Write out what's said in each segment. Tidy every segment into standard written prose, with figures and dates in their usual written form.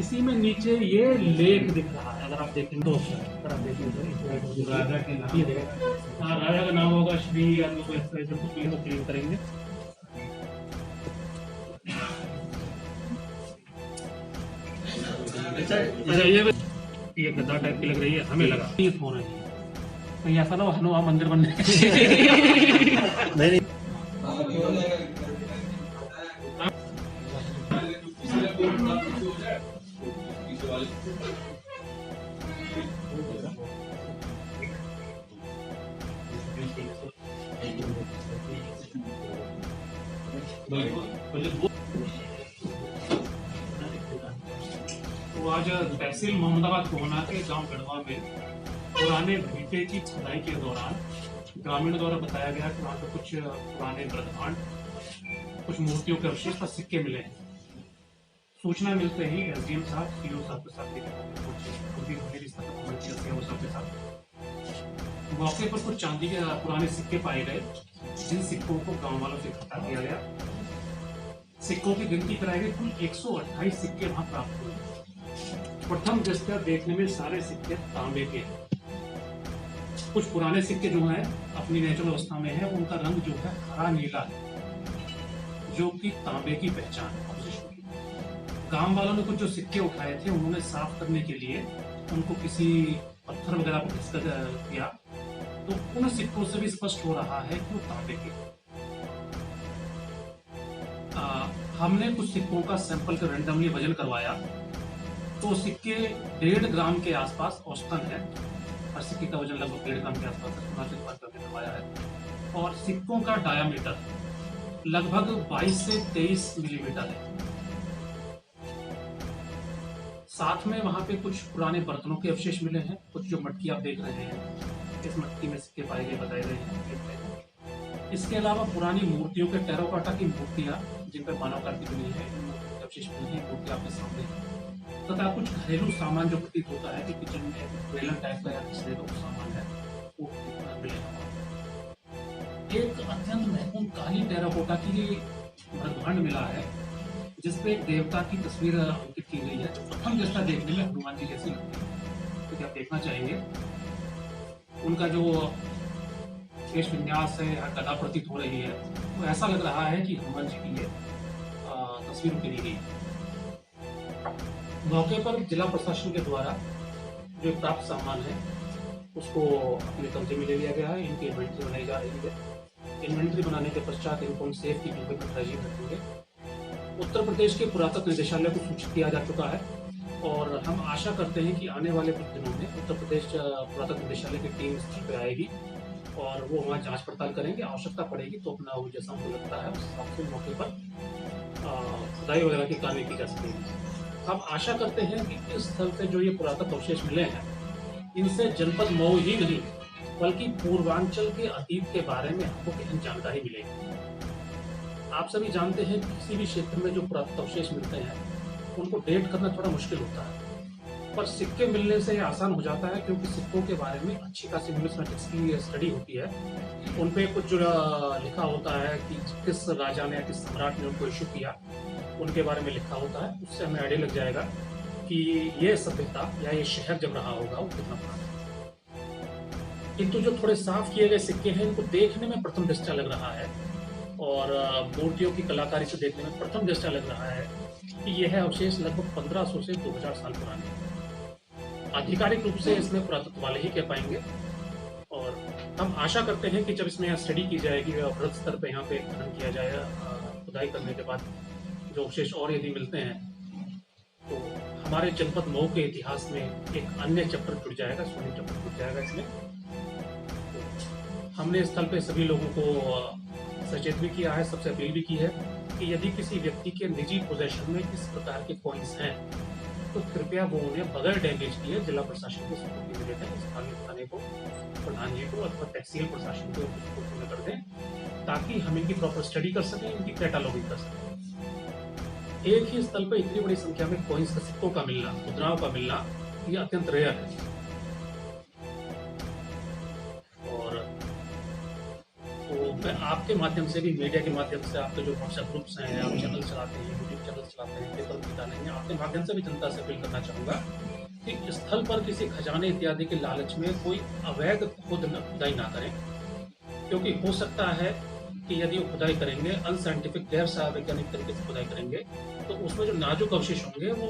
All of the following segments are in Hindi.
इसी में नीचे ये लेक दिख रहा है, अगर आप देखें दोस्त, अगर आप देखें तो राजा के नाम, ये देखो, हाँ राजा का नाम होगा श्री, या तो ऐसे कुछ भी तो क्लीन करेंगे। अच्छा ये गद्दा टाइप की लग रही है, हमें लगा ये फोन है, कहीं ऐसा ना हो हनुमान मंदिर बनने नहीं तो आज तहसील मोहम्मदाबाद कोहना के गांव गढ़वा में पुराने भीटे की खुदाई के दौरान ग्रामीणों द्वारा बताया गया कि वहां पर कुछ पुराने ब्रह्मांड, कुछ मूर्तियों के अवशेष पर सिक्के मिले हैं। सूचना मिलते ही एसडीएम साहब, सीओ साहब के साथ मौके पर कुछ चांदी के पुराने सिक्के पाए गए, जिन सिक्कों को गांव वालों से इकट्ठा किया गया। सिक्कों की गिनती कराई गई, कुल 128 सिक्के वहां प्राप्त हुए। प्रथम दृष्टया देखने में सारे सिक्के तांबे के, कुछ पुराने सिक्के जो हैं अपनी नेचुरल अवस्था में है, उनका रंग जो है हरा नीला है, जो कि तांबे की पहचान है। गांव वालों ने कुछ जो सिक्के उठाए थे, उन्होंने साफ करने के लिए उनको किसी पत्थर वगैरह पर घिस किया, तो उन सिक्कों से भी स्पष्ट हो रहा है कि वो तांबे के। हमने कुछ सिक्कों का सैंपल का रैंडमली वजन करवाया, तो सिक्के 1.5 ग्राम के आसपास औसतन है। हर सिक्के का वजन लगभग 1.5 ग्राम के आसपास करवाया है, और सिक्कों का डायामीटर लगभग 22 से 23 मिलीमीटर है। साथ में वहां पे कुछ पुराने बर्तनों के अवशेष मिले हैं, कुछ जो मटकी आप देख रहे हैं, इस मटकी में सिक्के पाए गए बताए गए हैं। इसके अलावा पुरानी मूर्तियों के टेराकोटा की मूर्तियां, जिन पर मानवकार की बनी है, अवशेष मिले हैं, मूर्ति आपके सामने है। तथा कुछ घरेलू सामान जो प्रतीत होता है कि किचन में बेलन टाइप का या किसी का सामान है, वो मिले हैं। एक अत्यंत महत्वपूर्ण काली टेराकोटा की ब्रह्मांड मिला है, जिसपे एक देवता की तस्वीर अंकित की गई है, जो प्रथम दृष्टया देखने में हनुमान जी जैसी लगती है। तो आप देखना चाहेंगे, उनका जो केश विन्यास है, गदा प्रतीत हो रही है, तो ऐसा लग रहा है कि हनुमान जी की ये तस्वीर उकेरी गई। मौके पर जिला प्रशासन के द्वारा जो प्राप्त सामान है, उसको अपने कब्जे में ले लिया गया है। इनकी इन्वेंट्री बनाई जा रही है। इन्वेंट्री बनाने के पश्चात इनको हम सेफ कीपिंग पे ट्रेजरी रखेंगे। उत्तर प्रदेश के पुरातत्व निदेशालय को सूचित किया जा चुका है, और हम आशा करते हैं कि आने वाले कुछ दिनों में उत्तर प्रदेश पुरातत्व निदेशालय की टीम स्थल पे आएगी, और वो वहाँ जांच पड़ताल करेंगे। आवश्यकता पड़ेगी तो अपना वो जैसा हमको लगता है उस हिसाब से मौके पर खुदाई वगैरह की कार्रवाई की जा सकेगी। हम आशा करते हैं कि इस स्थल से जो ये पुरातत्व अवशेष मिले हैं, इनसे जनपद मऊ ही नहीं बल्कि पूर्वांचल के अतीत के बारे में हमको कहीं जानकारी मिलेगी। आप सभी जानते हैं कि किसी भी क्षेत्र में जो पुरातत्व अवशेष मिलते हैं, उनको डेट करना थोड़ा मुश्किल होता है, पर सिक्के मिलने से आसान हो जाता है, क्योंकि सिक्कों के बारे में अच्छी खासी न्यूमिस्मेटिक्स की स्टडी होती है। उन पे कुछ जो लिखा होता है कि किस राजा ने या किस सम्राट ने उनको इशू किया, उनके बारे में लिखा होता है। उससे हमें आइडिया लग जाएगा कि ये सभ्यता या ये शहर जब रहा होगा वो कितना पुराना है। किंतु जो थोड़े साफ किए गए सिक्के हैं, इनको देखने में प्रथम दृष्टया लग रहा है, और मूर्तियों की कलाकारी से देखने में प्रथम दृष्टया लग रहा है कि यह अवशेष लगभग 1500 से 2000 साल पुराने हैं। आधिकारिक रूप से इसमें पुरातत्व वाले ही कह पाएंगे, और हम आशा करते हैं कि जब इसमें स्टडी की जाएगी, बृहद स्तर पर यहाँ पे खनन किया जाएगा, खुदाई करने के बाद जो अवशेष और यदि मिलते हैं, तो हमारे जनपद मऊ के इतिहास में एक अन्य चैप्टर जुड़ जाएगा, स्वर्णिम चैप्टर जुड़ जाएगा इसमें। तो हमने स्थल पे सभी लोगों को सचेत भी किया है, सबसे अपील भी की है कि यदि किसी व्यक्ति के निजी पोजेशन में इस प्रकार के कॉइन्स हैं, तो कृपया वो उन्हें बगैर डैमेज किए जिला प्रशासन के सुपुर्द में दें, स्थानीय थाने को, प्रधान जी को अथवा तहसील प्रशासन को सुपुर्द में कर दें, ताकि हम इनकी प्रॉपर स्टडी कर सकें, इनकी कैटालॉगिंग कर सकें। एक ही स्थल पर इतनी बड़ी संख्या में कॉइन्स का, सिक्कों का मिलना, मुद्राओं का मिलना, ये अत्यंत रेयर है। और तो मैं आपके माध्यम से भी, मीडिया के माध्यम से, आपके जो व्हाट्सएप ग्रुप्स हैं, आप चैनल चलाते हैं, यूट्यूब चैनल चलाते हैं, पेपर निकालेंगे हैं, आपके माध्यम से भी जनता से अपील करना चाहूँगा कि स्थल पर किसी खजाने इत्यादि के लालच में कोई अवैध खुदाई ना करें, क्योंकि हो सकता है कि यदि वो खुदाई करेंगे अनसाइंटिफिक, गैर वैज्ञानिक तरीके से खुदाई करेंगे, तो उसमें जो नाजुक अवशेष होंगे वो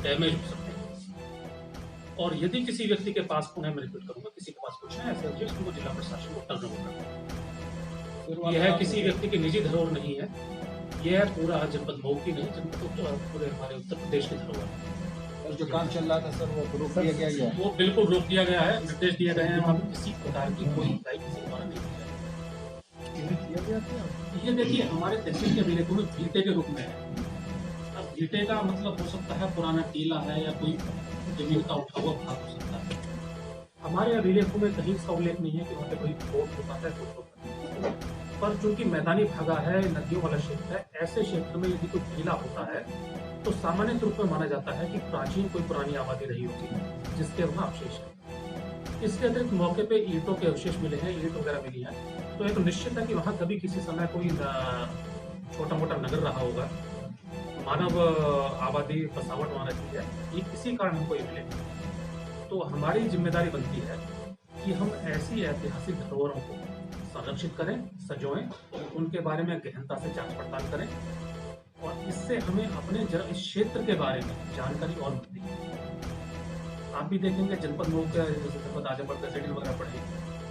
डैमेज हो सकते हैं। और यदि किसी व्यक्ति के पास, पुनः मैं रिपीट करूंगा, किसी के पास कुछ है ऐसे अवशेष, उनको जिला प्रशासन को टर्न ओवर करना। यह किसी व्यक्ति की निजी धरोहर नहीं है, यह पूरा जनपद मऊ की नहीं, जनपद पूरे हमारे उत्तर प्रदेश की धरोहर है। और जो काम चल रहा था सर, वो रोक दिया गया है? वो बिल्कुल रोक दिया गया है, निर्देश दिए गए हैं, वहाँ पर किसी प्रकार की कोई खुदाई किसी द्वारा नहीं की जाएगी। ये देखिए, हमारे तहसील के अभिलेखों में भीटे के रूप में है। अब भीटे का मतलब हो सकता है पुराना टीला है या कोई जमीन का उठा हुआ भाग हो सकता है। हमारे अभिलेखों में कहीं इसका उल्लेख नहीं है कि वहाँ पे कोई कोर्ट होता है, कुछ होता है। पर चूंकि मैदानी भागा है, नदियों वाला क्षेत्र है, ऐसे क्षेत्र में यदि कोई टीला होता है तो सामान्य रूप में माना जाता है कि प्राचीन कोई पुरानी आबादी रही होगी जिसके वहाँ अवशेष है। इसके अतिरिक्त मौके पे ईंटों के अवशेष मिले हैं, ईंट वगैरह मिली है, तो एक निश्चित है कि वहाँ कभी किसी समय कोई छोटा मोटा नगर रहा होगा, मानव आबादी बसावट वहाँ रहती है, ये किसी कारण हमको ये मिले। तो हमारी जिम्मेदारी बनती है कि हम ऐसी ऐतिहासिक धरोहरों को संरक्षित करें, सजोएं, उनके बारे में गहनता से जांच पड़ताल करें, और इससे हमें अपने इस क्षेत्र के बारे में जानकारी और मिलती है। आप भी देखेंगे जनपद मऊ के, जैसे जनपद आजमगढ़ प्रेसिडेंट वगैरह पढ़े,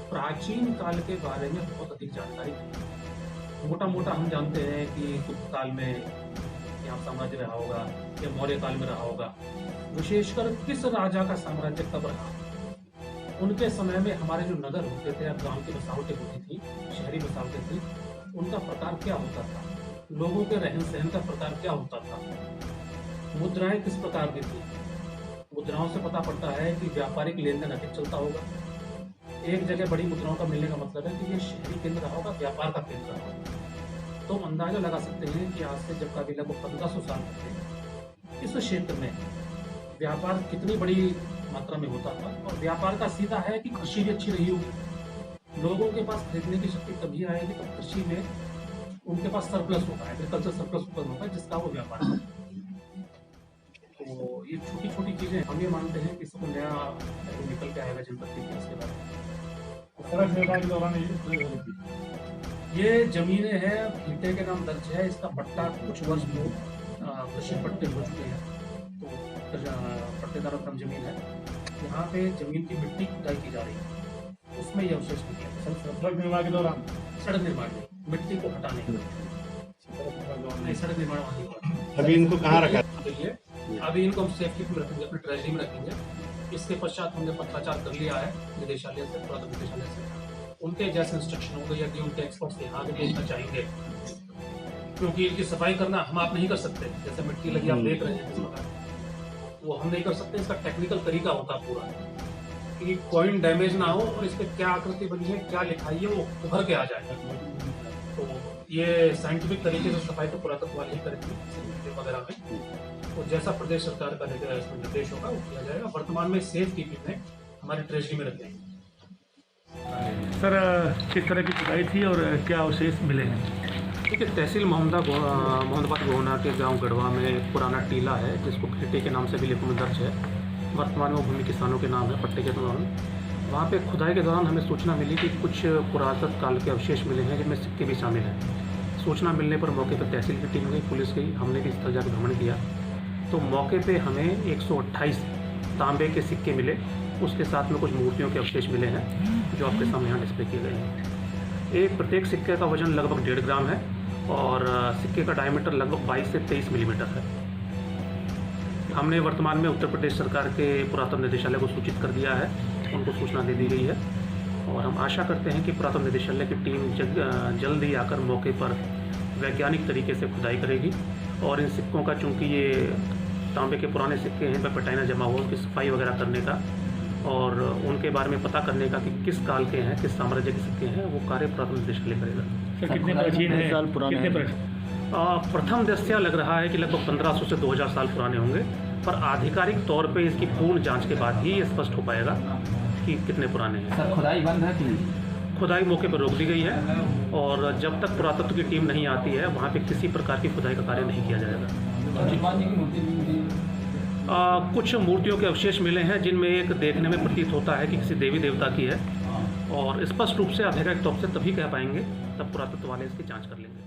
प्राचीन काल के बारे में बहुत अधिक जानकारी है। मोटा मोटा हम जानते हैं कि गुप्त काल में यहाँ साम्राज्य रहा होगा या मौर्य काल में रहा होगा, विशेषकर किस राजा का साम्राज्य कब रहा, उनके समय में हमारे जो नगर होते थे, गांव की बसावटें होती थी, शहरी बसावटें थी, उनका प्रकार क्या होता था, लोगों के रहन सहन का प्रकार क्या होता था, मुद्राएं किस प्रकार की थी। मुद्राओं से पता पड़ता है कि व्यापारिक लेन देन अधिक चलता होगा। एक जगह बड़ी मुद्राओं का मिलने का मतलब है कि ये शहरी केंद्र रहा होगा, व्यापार का केंद्र रहा होगा। तो अंदाजा लगा सकते हैं कि आज से जब का भी लगभग 1500 साल पहले इस क्षेत्र में व्यापार कितनी बड़ी मात्रा में होता था। और व्यापार का सीधा है कि कृषि भी अच्छी रही होगी, लोगों के पास खरीदने की शक्ति तभी आएगी तब कृषि में उनके पास सरप्लस होगा, एग्रीकल्चर सरप्लस उत्पन्न होगा, जिसका वो व्यापार है। तो ये छोटी छोटी चीजें हम ये मानते हैं कि इसको नया निकल के आएगा जनपद के इतिहास के बारे में। सड़क निर्माण के दौरान ये जमीनें हैं, भीटे के नाम दर्ज है, इसका पट्टा कुछ वर्ष कृषि पट्टे हो चुके हैं, तो पट्टेदार कम जमीन है। यहाँ पे जमीन की मिट्टी खुदाई की जा रही है, उसमें ये अवशेष मिले हैं। सड़क निर्माण के दौरान, सड़क निर्माण में मिट्टी को हटाने के लिए सड़क निर्माण वहाँ हुआ। अभी इनको कहाँ रखा है? अभी इनको हम सेफ्टी में रखेंगे, अपने ट्रेजरी में रखेंगे। इसके पश्चात हमने पत्राचार कर लिया है निदेशालय से, पुरातत्व निदेशालय से। उनके जैसे इंस्ट्रक्शन होंगे यदि उनके एक्सपर्ट्स यहाँ भी भेजना चाहेंगे, क्योंकि इनकी सफाई करना हम आप नहीं कर सकते। जैसे मिट्टी लगी आप देख रहे हैं किस प्रकार, वो हम नहीं कर सकते। इसका टेक्निकल तरीका होता पूरा कि कॉइन डैमेज ना हो और इस पर क्या आकृति बनी है, क्या लिखाई है, वो उभर के आ जाए। तो ये साइंटिफिक तरीके से सफाई तो पुरातत्व वाले ही करेंगे वगैरह में। तो जैसा प्रदेश सरकार का इसमें निर्देश होगा वो किया जाएगा। वर्तमान में सेफ कीपिंग में हमारी ट्रेजरी में रख देंगे। सर, किस तरह की खुदाई थी और क्या अवशेष मिले हैं? ठीक है, तहसील मोहम्मदाबाद गोहना के गांव गढ़वा में एक पुराना टीला है जिसको भीटे के नाम से अभिलेखों में दर्ज है। वर्तमान में भूमि किसानों के नाम है, पट्टे के दौरान वहाँ पे खुदाई के दौरान हमें सूचना मिली कि कुछ पुरातत्व काल के अवशेष मिले हैं जिनमें सिक्के भी शामिल हैं। सूचना मिलने पर मौके पर तहसील की टीम गई, पुलिस गई, हमने भी स्थल जाकर भ्रमण किया। तो मौके पे हमें 128 तांबे के सिक्के मिले, उसके साथ में कुछ मूर्तियों के अवशेष मिले हैं जो आपके सामने यहाँ डिस्प्ले किए गए हैं। एक प्रत्येक सिक्के का वजन लगभग 1.5 ग्राम है और सिक्के का डायमीटर लगभग 22 से 23 मिलीमीटर है। हमने वर्तमान में उत्तर प्रदेश सरकार के पुरातत्व निदेशालय को सूचित कर दिया है, उनको सूचना दे दी गई है और हम आशा करते हैं कि पुरातत्व निदेशालय की टीम जल्द ही आकर मौके पर वैज्ञानिक तरीके से खुदाई करेगी और इन सिक्कों का, चूँकि ये तांबे के पुराने सिक्के हैं, पर पटाइना जमा हुआ, उनकी सफाई वगैरह करने का और उनके बारे में पता करने का कि किस काल के हैं, किस साम्राज्य के सिक्के हैं, वो कार्य पुरातत्व निदेशालय करेगा। सर, कितने प्राचीन है, साल पुराने? प्रथम दृष्टया लग रहा है कि लगभग 1500 से 2000 साल पुराने होंगे, पर आधिकारिक तौर पे इसकी पूर्ण जांच के बाद ही ये स्पष्ट हो पाएगा कि कितने पुराने हैं। सर, खुदाई बंद है कि खुदाई मौके पर रोक दी गई है और जब तक पुरातत्व की टीम नहीं आती है वहाँ पे किसी प्रकार की खुदाई का कार्य नहीं किया जाएगा। कुछ मूर्तियों के अवशेष मिले हैं जिनमें एक देखने में प्रतीत होता है कि किसी देवी देवता की है और स्पष्ट रूप से आधिकारिक तौर से तभी कह पाएंगे तब पुरातत्व वाले इसकी जांच कर लेंगे।